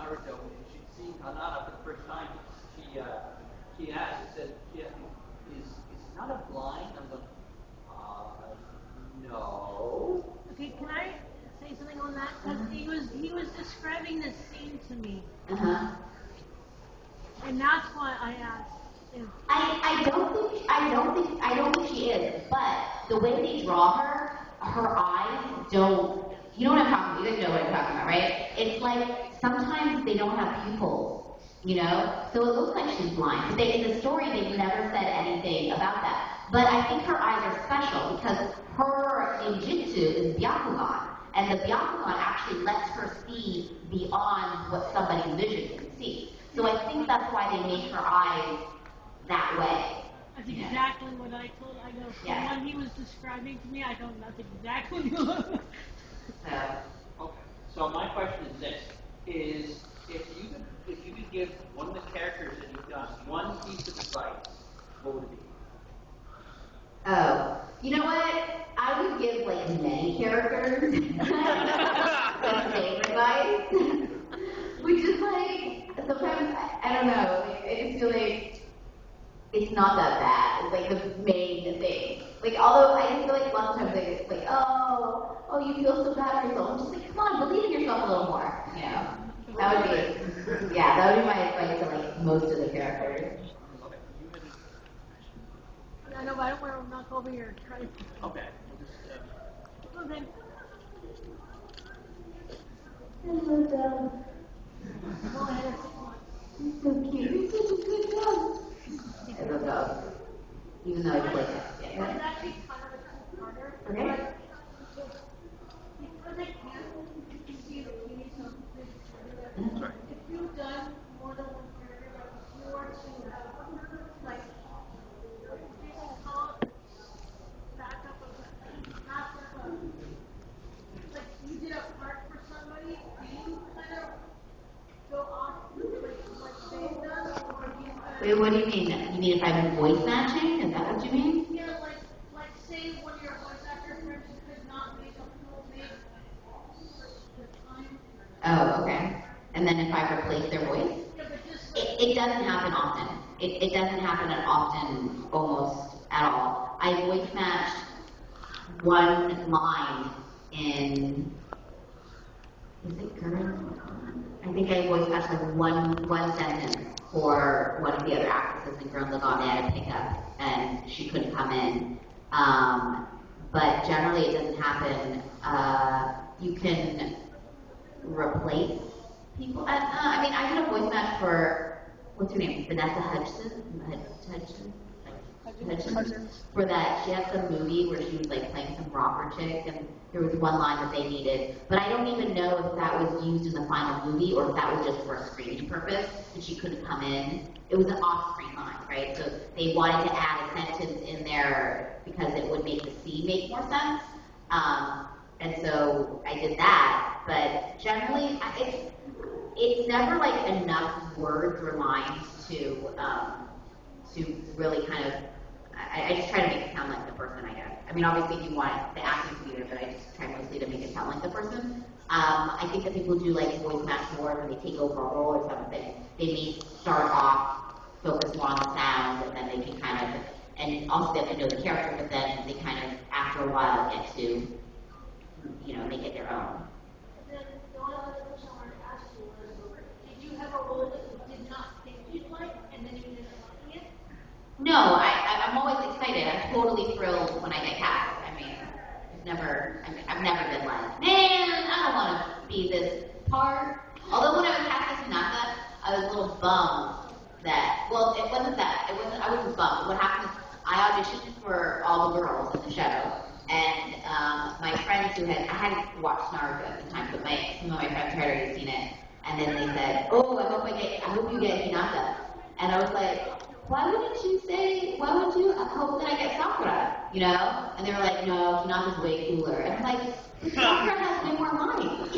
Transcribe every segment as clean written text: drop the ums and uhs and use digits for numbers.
Naruto, when she'd seen Hanada for the first time, she asked, she said, is Hanada blind? I'm going, no. Okay, can I say something on that? Because he was describing this scene to me. And that's why I asked. I don't think she is, but the way they draw her, her eyes don't, you know what I'm talking about, you guys know what I'm talking about, right? It's like, sometimes they don't have pupils, you know? So it looks like she's blind. But in the story, they never said anything about that. But I think her eyes are special because her ninjutsu is Byakugan. And the Byakugan actually lets her see beyond what somebody's vision can see. So I think that's why they make her eyes that way. That's exactly what I told. I go, when he was describing to me, I go, that's exactly what. Okay. So my question is this: is if you could give one of the characters that you've done one piece of advice, what would it be? Oh, you know what? I would give like many characters the same advice, which is like sometimes I don't know. Like, I just feel like it's not that bad. It's like the main thing. Like although I just feel like lots of times it's like oh you feel so bad for yourself. I'm just like come on, believe in yourself a little more. You know, that would be my advice to like most of the characters. I know, but I don't want to knock over your tray. Okay. Okay. Hello, Go ahead. he's so cute. He's such a good dog. I love dogs. Even though I play it. It's actually kind of a two-parter. Okay. Because I can't see the cuties of this character, if you've done more than one character, like if you were to like back up like you did a part for somebody, do you kind of go off like what they've done, or do you kind of... Wait, what do you mean? You mean if I'm voice matching? Is that what you mean? Yeah, like say one of your voice actor friends could not make a full make the time. Oh, okay. And then if I replace their voice? Yeah, but just It doesn't happen often. It doesn't happen often, almost at all. I voice matched one line in, is it Girl? I think I voice matched like one sentence for one of the other actresses in Gurren Lagann. They had a pickup and she couldn't come in. But generally it doesn't happen. You can replace people. I mean, I did a voice match for, what's her name? Vanessa Hudson? For that, she had some movie where she was like playing some rocker chick, and there was one line that they needed, but I don't even know if that was used in the final movie or if that was just for a screening purpose, and she couldn't come in. It was an off-screen line, right? So they wanted to add a sentence in there because it would make the scene make more sense, and so I did that. But generally, it's never like enough words or lines to really kind of. I just try to make it sound like the person, I guess. I mean, obviously you want the acting to be there, but I just try mostly to make it sound like the person. I think that people do like voice match more when they take over a role or something. They may start off focused more on the sound, and then they can kind of, and also they have to know the character, but then they kind of, after a while, get to, make it their own. And then the only other question I wanted to ask you was, did you have a role that you did not think you'd like, and then you ended up liking it? No, I'm always excited. I'm totally thrilled when I get cast. I mean, I've never been like, man, I don't want to be this part. Although when I was cast as Hinata, I was a little bummed that, well, it wasn't that. I wasn't bummed. What happened is I auditioned for all the girls in the show, and my friends I hadn't watched Naruto at the time, but some of my friends had already seen it, and then they said, oh, I hope you get Hinata. And I was like, why would you hope that I get Sakura, And they were like, no, Hinata's way cooler. And I'm like, Sakura has way more lines,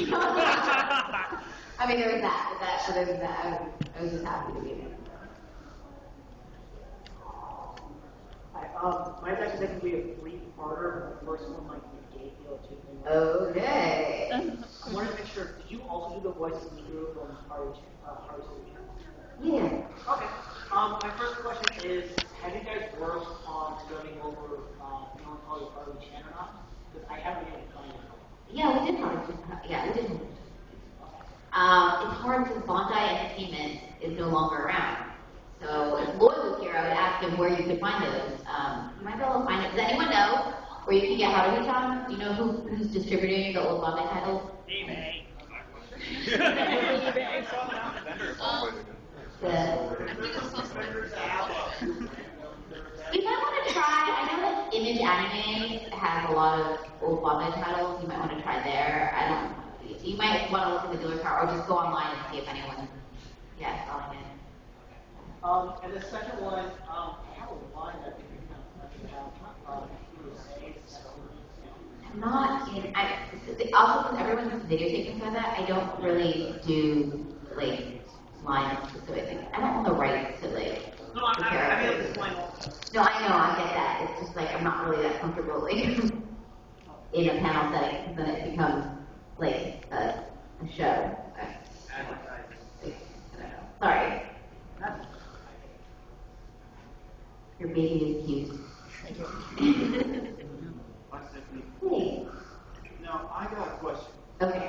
I mean, there was that, other than that, I was just happy to be there. Hi, my advice is that can be a three-parter, but the first one might be a gay deal too. Okay. I wanted to make sure, did you also do the voices in the group and Haru's channel. Yeah. Okay. My first question is, have you guys worked on starting over, you know, call your Haru channel or not? Because I haven't been able to find it. Yeah, we did yeah, we did it's hard because Bondi Entertainment is no longer around. So if Lloyd was here, I would ask him where you could find those. You might be able to find it. Does anyone know where you can get Haruhi-chan? Do you know who's distributing the old Bondi titles? eBay. You might want to try, I know that Image Anime has a lot of old Bondi titles. You might want to try there. I don't know. You might want to look in the dealer car or just go online and see if anyone, selling it. And the second one, I have a line that I think you're kind of I'm not in, also because everyone's videotaping for that, I don't really do, lines specific things. I don't own the rights to, No, I mean, this line. No, I know, I get that. It's just, I'm not really that comfortable, in a panel setting, because then it becomes, a show. I don't know. Sorry. Your baby is cute. Hi, Stephanie. Hey. Now, I got a question. Okay.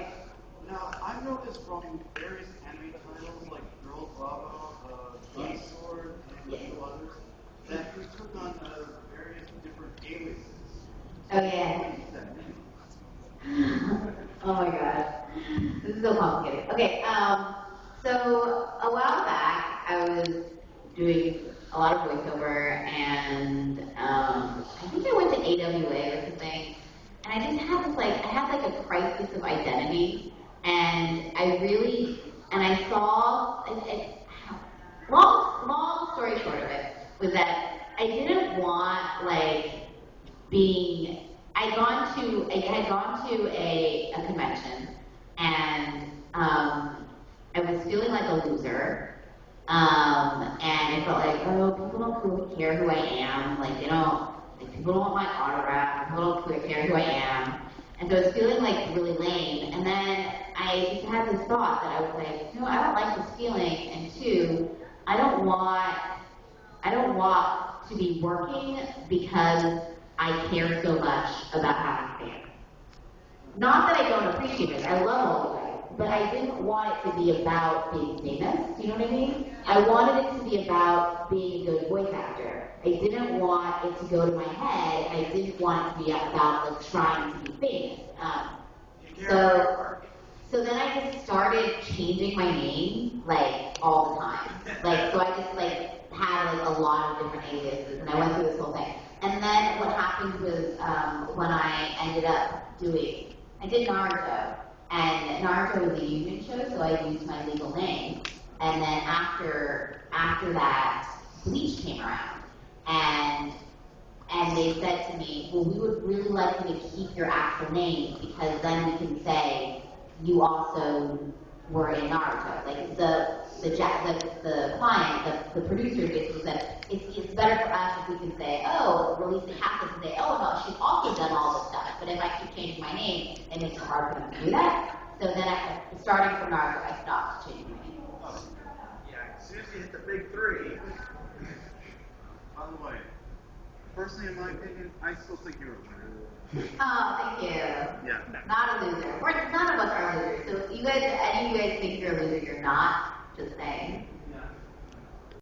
Now, I've noticed from various anime titles like Girl Bravo, Sword, and a few others, that you took on various different aliases. Oh, yeah. What does that mean? Oh my god. This is so complicated. Okay, so a while back I was doing a lot of voiceover and I think I went to AWA or something and I just had this I had a crisis of identity and I saw, long story short of it was that I didn't want I had gone to a convention and I was feeling like a loser. And I felt people don't really care who I am. People don't want my autograph. People don't care who I am. And so I was feeling really lame. And then I just had this thought that I was I don't like this feeling. And two, I don't want to be working because I care so much about having fans. Not that I don't appreciate it. I love all you guys. But I didn't want it to be about being famous. Do you know what I mean? I wanted it to be about being a good voice actor. I didn't want it to go to my head. I didn't want it to be about trying to be famous. So then I just started changing my name all the time. So I just had a lot of different aliases, and I went through this whole thing. And then what happened was when I ended up I did Naruto, and Naruto was a union show, so I used my legal name. And then after that, Bleach came around, and they said to me, well, we would really like you to keep your actual name because then we can say you also were in Naruto. The client, the producer basically said, it's better for us if we can say, oh, release the cast and say, oh no, she's also done all this stuff. But if I keep changing my name, it makes it hard for them to do that. So then starting from Naruto, I stopped changing my name. Yeah, as soon as you hit the big three. By the way, personally, in my opinion, I still think you're a winner. Oh, thank you. Yeah. Not a loser. None of us are losers. So any of you guys think you're a loser, you're not.